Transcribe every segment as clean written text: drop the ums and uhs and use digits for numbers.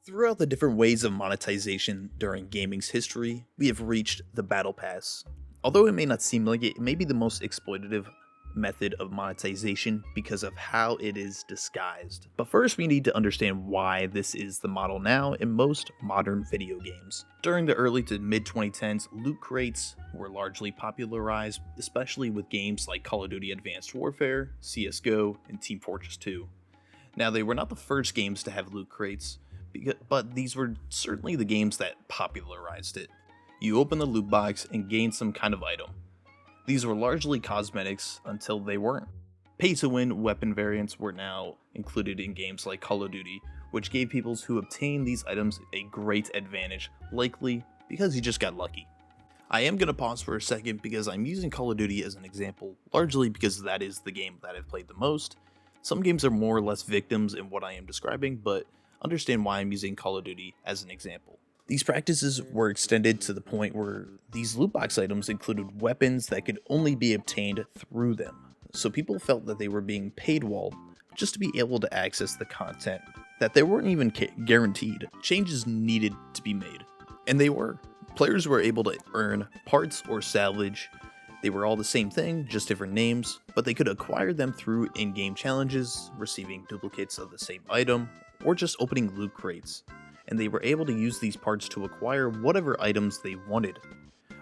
Throughout the different ways of monetization during gaming's history, we have reached the Battle Pass. Although it may not seem like it may be the most exploitative method of monetization because of how it is disguised. But first, we need to understand why this is the model now in most modern video games. During the early to mid 2010s, loot crates were largely popularized, especially with games like Call of Duty Advanced Warfare, CSGO, and Team Fortress 2. Now, they were not the first games to have loot crates, but these were certainly the games that popularized it. You open the loot box and gain some kind of item. These were largely cosmetics until they weren't. Pay-to-win weapon variants were now included in games like Call of Duty, which gave people who obtained these items a great advantage, likely because you just got lucky. I am going to pause for a second because I'm using Call of Duty as an example, largely because that is the game that I've played the most. Some games are more or less victims in what I am describing, but understand why I'm using Call of Duty as an example. These practices were extended to the point where these loot box items included weapons that could only be obtained through them. So people felt that they were being paywalled just to be able to access the content that they weren't even guaranteed. Changes needed to be made, and they were. Players were able to earn parts or salvage. They were all the same thing, just different names, but they could acquire them through in-game challenges, receiving duplicates of the same item, or just opening loot crates, and they were able to use these parts to acquire whatever items they wanted.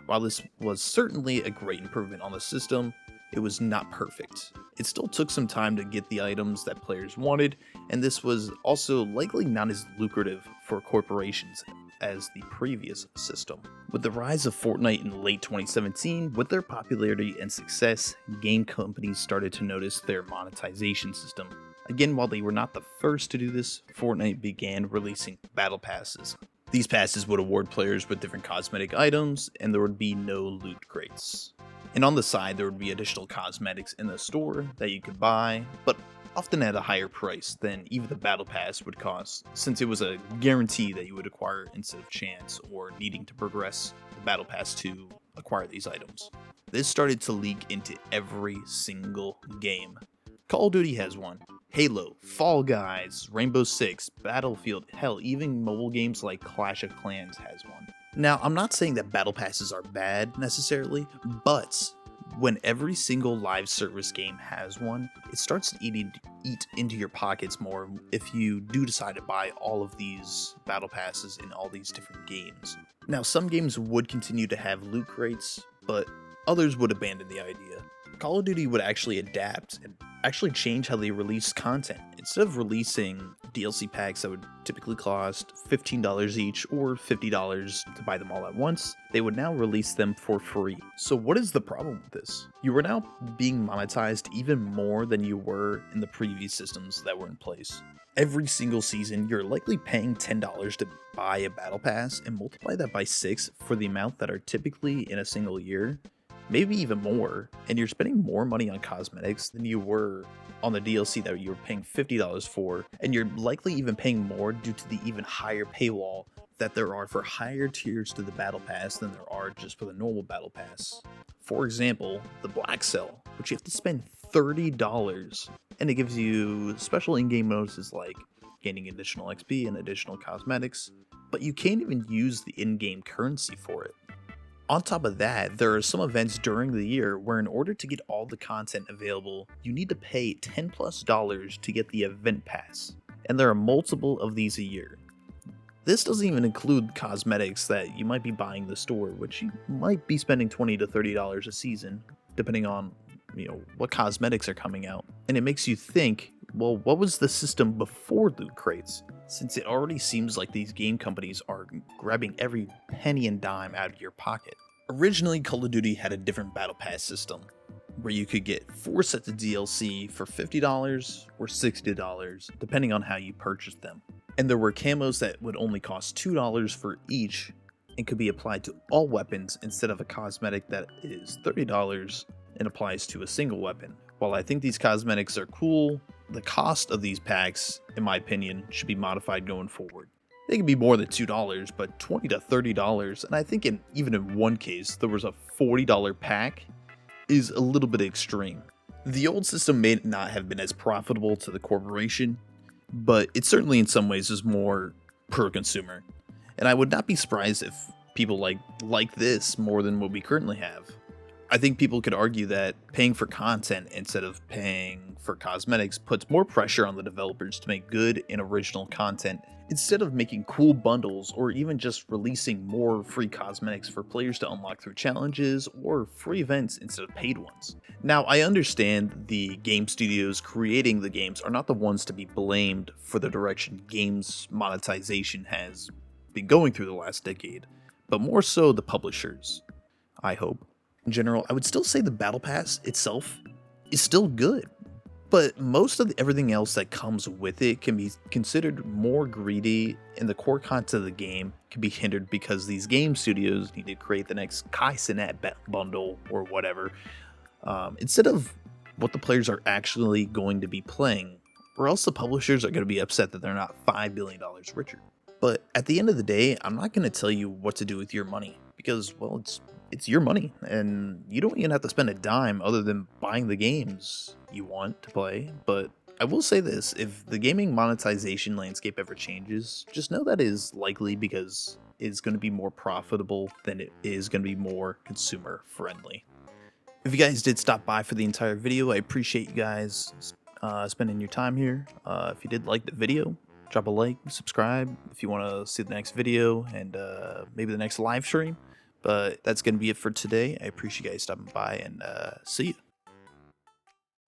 While this was certainly a great improvement on the system, it was not perfect. It still took some time to get the items that players wanted, and this was also likely not as lucrative for corporations as the previous system. With the rise of Fortnite in late 2017, with their popularity and success, game companies started to notice their monetization system. Again, while they were not the first to do this, Fortnite began releasing battle passes. These passes would award players with different cosmetic items, and there would be no loot crates. And on the side, there would be additional cosmetics in the store that you could buy, but often at a higher price than even the battle pass would cost, since it was a guarantee that you would acquire instead of chance or needing to progress the battle pass to acquire these items. This started to leak into every single game. Call of Duty has one. Halo, Fall Guys, Rainbow Six, Battlefield, hell, even mobile games like Clash of Clans has one. Now, I'm not saying that battle passes are bad necessarily, but when every single live service game has one, it starts to eat into your pockets more if you do decide to buy all of these battle passes in all these different games. Now, some games would continue to have loot crates, but others would abandon the idea. Call of Duty would actually adapt and actually change how they release content. Instead of releasing DLC packs that would typically cost $15 each or $50 to buy them all at once, they would now release them for free. So what is the problem with this? You are now being monetized even more than you were in the previous systems that were in place. Every single season, you're likely paying $10 to buy a battle pass and multiply that by 6 for the amount that are typically in a single year. Maybe even more, and you're spending more money on cosmetics than you were on the DLC that you were paying $50 for, and you're likely even paying more due to the even higher paywall that there are for higher tiers to the Battle Pass than there are just for the normal Battle Pass. For example, the Black Cell, which you have to spend $30, and it gives you special in-game bonuses like gaining additional XP and additional cosmetics, but you can't even use the in-game currency for it. On top of that, there are some events during the year where in order to get all the content available, you need to pay $10+ to get the event pass, and there are multiple of these a year. This doesn't even include cosmetics that you might be buying in the store, which you might be spending $20 to $30 a season, depending on what cosmetics are coming out. And it makes you think, well, what was the system before loot crates? Since it already seems like these game companies are grabbing every penny and dime out of your pocket. Originally, Call of Duty had a different battle pass system, where you could get 4 sets of DLC for $50 or $60, depending on how you purchased them. And there were camos that would only cost $2 for each, and could be applied to all weapons instead of a cosmetic that is $30 and applies to a single weapon. While I think these cosmetics are cool, the cost of these packs, in my opinion, should be modified going forward. They can be more than $2, but $20 to $30, and I think even in one case, there was a $40 pack, is a little bit extreme. The old system may not have been as profitable to the corporation, but it certainly in some ways is more per consumer. And I would not be surprised if people like this more than what we currently have. I think people could argue that paying for content instead of paying for cosmetics puts more pressure on the developers to make good and original content instead of making cool bundles or even just releasing more free cosmetics for players to unlock through challenges or free events instead of paid ones. Now, I understand the game studios creating the games are not the ones to be blamed for the direction games monetization has been going through the last decade, but more so the publishers, I hope. In general, I would still say the Battle Pass itself is still good, but most of everything else that comes with it can be considered more greedy, and the core content of the game can be hindered because these game studios need to create the next Kai Cenat bundle or whatever, instead of what the players are actually going to be playing, or else the publishers are going to be upset that they're not $5 billion richer. But at the end of the day, I'm not going to tell you what to do with your money because, well, it's your money, and you don't even have to spend a dime other than buying the games you want to play. But I will say this, if the gaming monetization landscape ever changes, just know that is likely because it's going to be more profitable than it is going to be more consumer friendly. If you guys did stop by for the entire video, I appreciate you guys spending your time here. If you did like the video, drop a like, subscribe if you want to see the next video and maybe the next live stream. But that's going to be it for today. I appreciate you guys stopping by, and see you.